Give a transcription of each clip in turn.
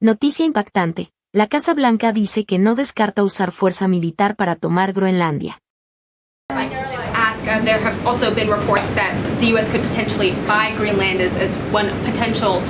Noticia impactante. La Casa Blanca dice que no descarta usar fuerza militar para tomar Groenlandia. There have also been reports that the U.S. could potentially buy Greenland as one potential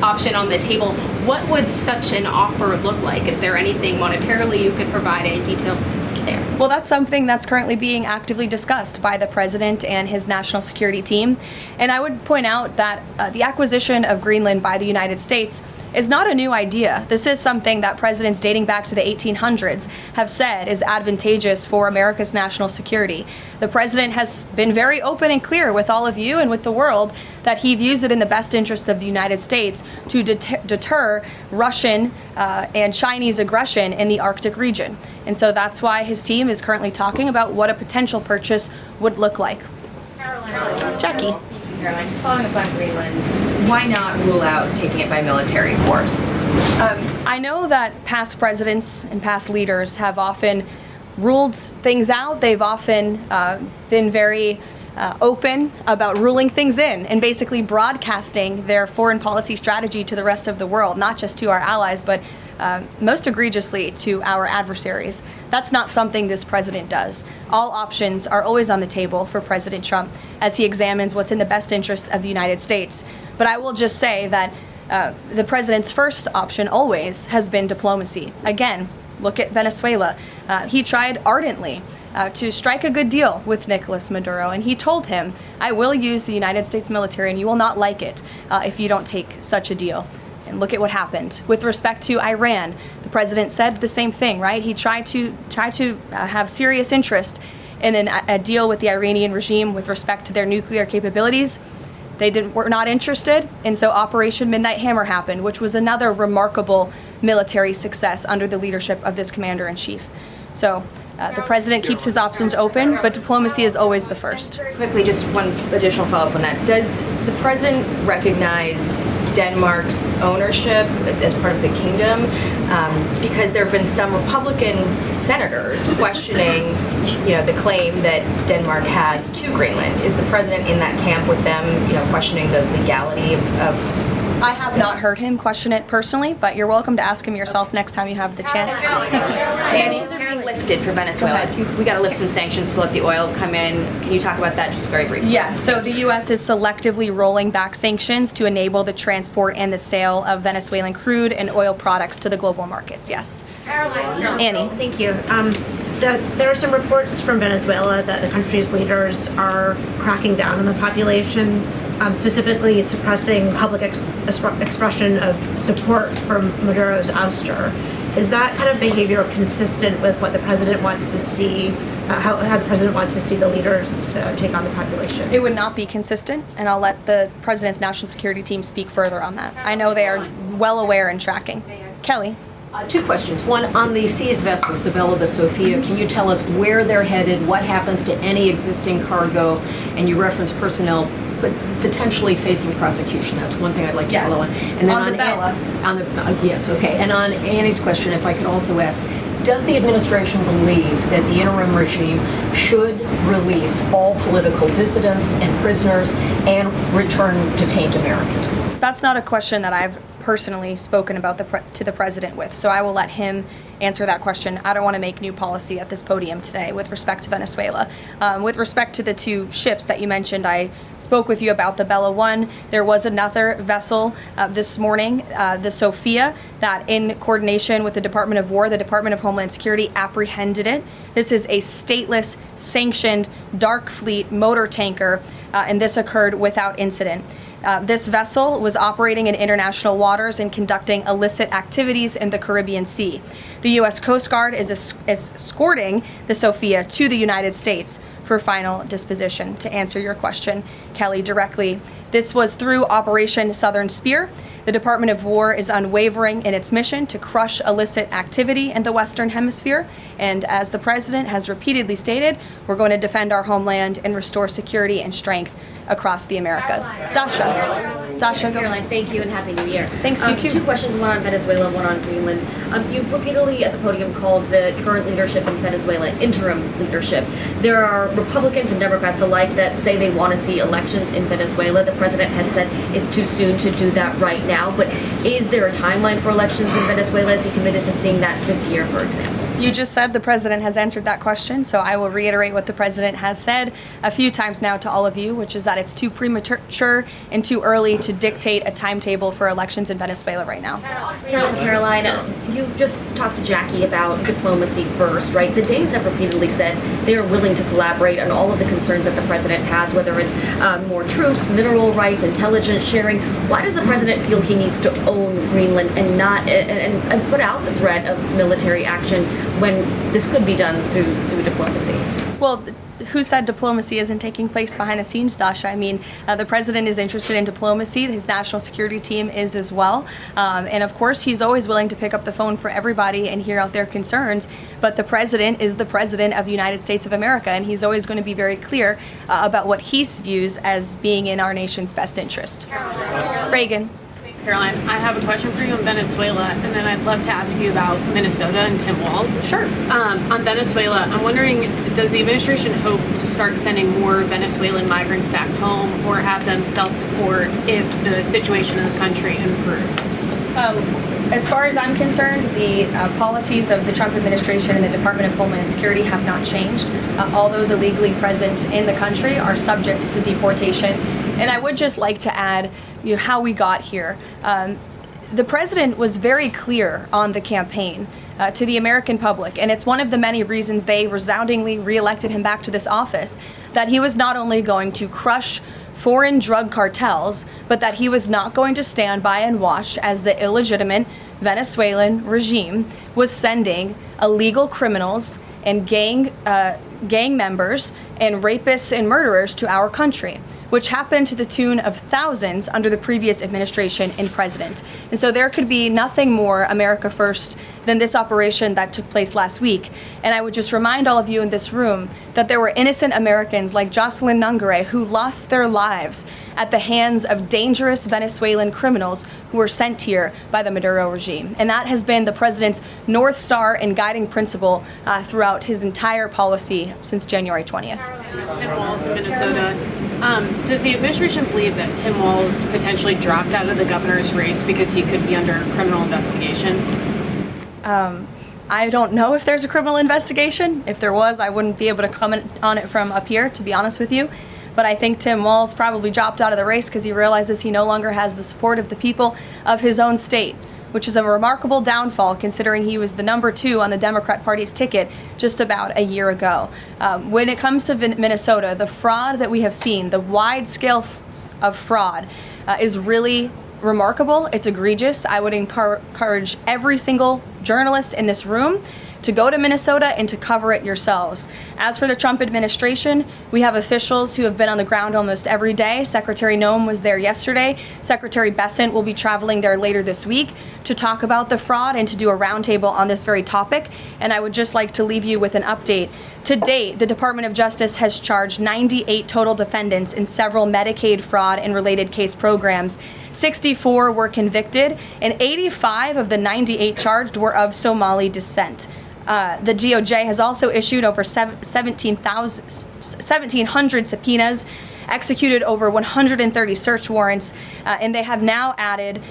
option on the table. What would such an offer look like? Is there anything monetarily you could provide, any details there? Well, that's something that's currently being actively discussed by the president and his national security team. And I would point out that the acquisition of Greenland by the United States is not a new idea. This is something that presidents dating back to the 1800s have said is advantageous for America's national security. The president has been very open and clear with all of you and with the world that he views it in the best interest of the United States to deter Russian and Chinese aggression in the Arctic region. And so that's why his team is currently talking about what a potential purchase would look like. Jackie. Caroline, just following up on Greenland, why not rule out taking it by military force? I know that past presidents and past leaders have often ruled things out. They've often been very open about ruling things in and basically broadcasting their foreign policy strategy to the rest of the world, not just to our allies, but most egregiously to our adversaries. That's not something this president does. All options are always on the table for President Trump as he examines what's in the best interest of the United States. But I will just say that the president's first option always has been diplomacy. Again, look at Venezuela. He tried ardently to strike a good deal with Nicolas Maduro, and he told him, I will use the United States military and you will not like it if you don't take such a deal. And look at what happened. With respect to Iran, the president said the same thing, right? He tried to have serious interest in a deal with the Iranian regime with respect to their nuclear capabilities. They were not interested, and so Operation Midnight Hammer happened, which was another remarkable military success under the leadership of this commander-in-chief. So the president keeps his options open, but diplomacy is always the first. Very quickly, just one additional follow-up on that. Does the president recognize Denmark's ownership as part of the kingdom? Because there have been some Republican senators questioning, the claim that Denmark has to Greenland. Is the president in that camp with them, questioning the legality of I have not heard him question it personally, but you're welcome to ask him yourself next time you have the chance. Sanctions are being lifted for Venezuela. We got to lift some sanctions to let the oil come in. Can you talk about that just very briefly? Yes, so the U.S. is selectively rolling back sanctions to enable the transport and the sale of Venezuelan crude and oil products to the global markets, yes. Annie. Thank you. There are some reports from Venezuela that the country's leaders are cracking down on the population, specifically suppressing public expression of support for Maduro's ouster. Is that kind of behavior consistent with what the president wants to see, how the president wants to see the leaders take on the population? It would not be consistent, and I'll let the president's national security team speak further on that. I know they are well aware and tracking. Kelly. Two questions. One, on the seized vessels, the Bella, the Sophia, can you tell us where they're headed, what happens to any existing cargo, and you reference personnel but potentially facing prosecution? That's one thing I'd like to follow on. And then on the Bella. Yes, okay. And on Annie's question, if I could also ask, does the administration believe that the interim regime should release all political dissidents and prisoners and return detained Americans? That's not a question that I've personally spoken about to the president with, so I will let him answer that question. I don't want to make new policy at this podium today with respect to Venezuela. With respect to the two ships that you mentioned, I spoke with you about the Bella 1. There was another vessel this morning, the Sophia, that in coordination with the Department of War, the Department of Homeland Security apprehended it. This is a stateless, sanctioned, dark fleet motor tanker, and this occurred without incident. This vessel was operating in international waters and conducting illicit activities in the Caribbean Sea. The U.S. Coast Guard is escorting the Sophia to the United States for final disposition. To answer your question, Kelly, directly, this was through Operation Southern Spear. The Department of War is unwavering in its mission to crush illicit activity in the Western Hemisphere. And as the president has repeatedly stated, we're going to defend our homeland and restore security and strength across the Americas. Dasha. Dasha, go. Caroline, thank you and Happy New Year. Thanks, you too. Two questions, one on Venezuela, one on Greenland. You've repeatedly at the podium called the current leadership in Venezuela interim leadership. There are Republicans and Democrats alike that say they want to see elections in Venezuela. The president has said it's too soon to do that right now, but is there a timeline for elections in Venezuela? Is he committed to seeing that this year, for example? You just said the president has answered that question, so I will reiterate what the president has said a few times now to all of you, which is that it's too premature and too early to dictate a timetable for elections in Venezuela right now. Caroline, you just talked to Jackie about diplomacy first, right? The Danes have repeatedly said they are willing to collaborate on all of the concerns that the president has, whether it's more troops, mineral rights, intelligence sharing. Why does the president feel he needs to own Greenland and not and put out the threat of military action when this could be done through diplomacy? Well, who said diplomacy isn't taking place behind the scenes, Dasha? I mean, the president is interested in diplomacy. His national security team is as well. And of course, he's always willing to pick up the phone for everybody and hear out their concerns. But the president is the president of the United States of America, and he's always going to be very clear about what he views as being in our nation's best interest. Reagan. Caroline, I have a question for you on Venezuela, and then I'd love to ask you about Minnesota and Tim Walz. Sure. On Venezuela, I'm wondering, does the administration hope to start sending more Venezuelan migrants back home or have them self-deport if the situation in the country improves? As far as I'm concerned, the policies of the Trump administration and the Department of Homeland Security have not changed. All those illegally present in the country are subject to deportation. And I would just like to add, how we got here. The president was very clear on the campaign to the American public, and it's one of the many reasons they resoundingly reelected him back to this office, that he was not only going to crush foreign drug cartels, but that he was not going to stand by and watch as the illegitimate Venezuelan regime was sending illegal criminals and gang members and rapists and murderers to our country, which happened to the tune of thousands under the previous administration and president. And so there could be nothing more America first than this operation that took place last week. And I would just remind all of you in this room that there were innocent Americans like Jocelyn Nungare who lost their lives at the hands of dangerous Venezuelan criminals who were sent here by the Maduro regime. And that has been the president's North Star and guiding principle throughout his entire policy since January 20th. Tim Walz in Minnesota. Does the administration believe that Tim Walz potentially dropped out of the governor's race because he could be under criminal investigation? I don't know if there's a criminal investigation. If there was, I wouldn't be able to comment on it from up here, to be honest with you. But I think Tim Walz probably dropped out of the race because he realizes he no longer has the support of the people of his own state, which is a remarkable downfall considering he was the #2 on the Democrat Party's ticket just about a year ago. When it comes to Minnesota, the fraud that we have seen, the wide scale of fraud is really remarkable. It's egregious. I would encourage every single journalist in this room to go to Minnesota and to cover it yourselves. As for the Trump administration, we have officials who have been on the ground almost every day. Secretary Noem was there yesterday. Secretary Bessent will be traveling there later this week to talk about the fraud and to do a roundtable on this very topic. And I would just like to leave you with an update. To date, the Department of Justice has charged 98 total defendants in several Medicaid fraud and related case programs. 64 were convicted, and 85 of the 98 charged were of Somali descent. The DOJ has also issued over 1,700 subpoenas, executed over 130 search warrants, and they have now added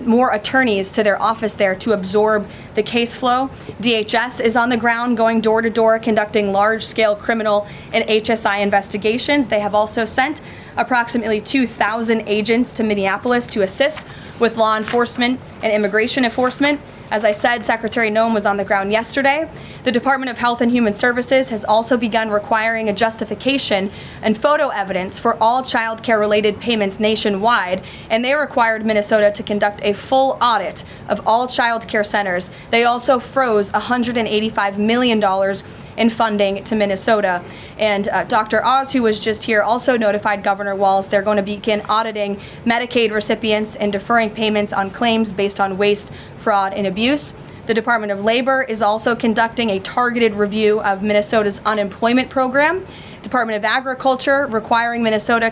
more attorneys to their office there to absorb the case flow. DHS is on the ground going door to door conducting large-scale criminal and HSI investigations. They have also sent approximately 2,000 agents to Minneapolis to assist with law enforcement and immigration enforcement. As I said, Secretary Noem was on the ground yesterday. The Department of Health and Human Services has also begun requiring a justification and photo evidence for all child care related payments nationwide, and they required Minnesota to conduct a full audit of all child care centers. They also froze $185 million in funding to Minnesota. And Dr. Oz, who was just here, also notified Governor Walz they're going to begin auditing Medicaid recipients and deferring payments on claims based on waste, fraud, and abuse. The Department of Labor is also conducting a targeted review of Minnesota's unemployment program. Department of Agriculture requiring Minnesota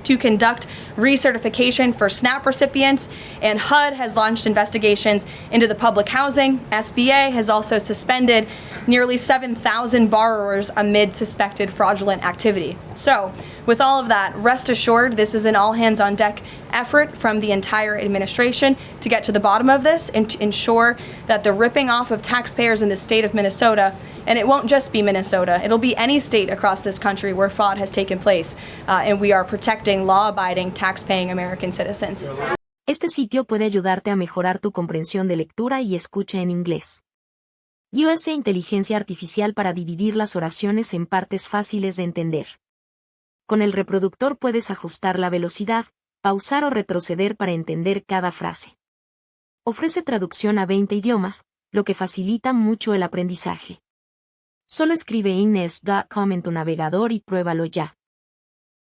to conduct recertification for SNAP recipients, and HUD has launched investigations into the public housing. SBA has also suspended nearly 7,000 borrowers amid suspected fraudulent activity. So, with all of that, rest assured this is an all-hands-on-deck effort from the entire administration to get to the bottom of this and to ensure that the ripping off of taxpayers in the state of Minnesota, and it won't just be Minnesota, it'll be any state across this country where fraud has taken place, and we are protecting law-abiding, tax-paying American citizens. Este sitio puede ayudarte a mejorar tu comprensión de lectura y escucha en inglés. USA Inteligencia Artificial para dividir las oraciones en partes fáciles de entender. Con el reproductor puedes ajustar la velocidad, pausar o retroceder para entender cada frase. Ofrece traducción a 20 idiomas, lo que facilita mucho el aprendizaje. Solo escribe inglés.com en tu navegador y pruébalo ya.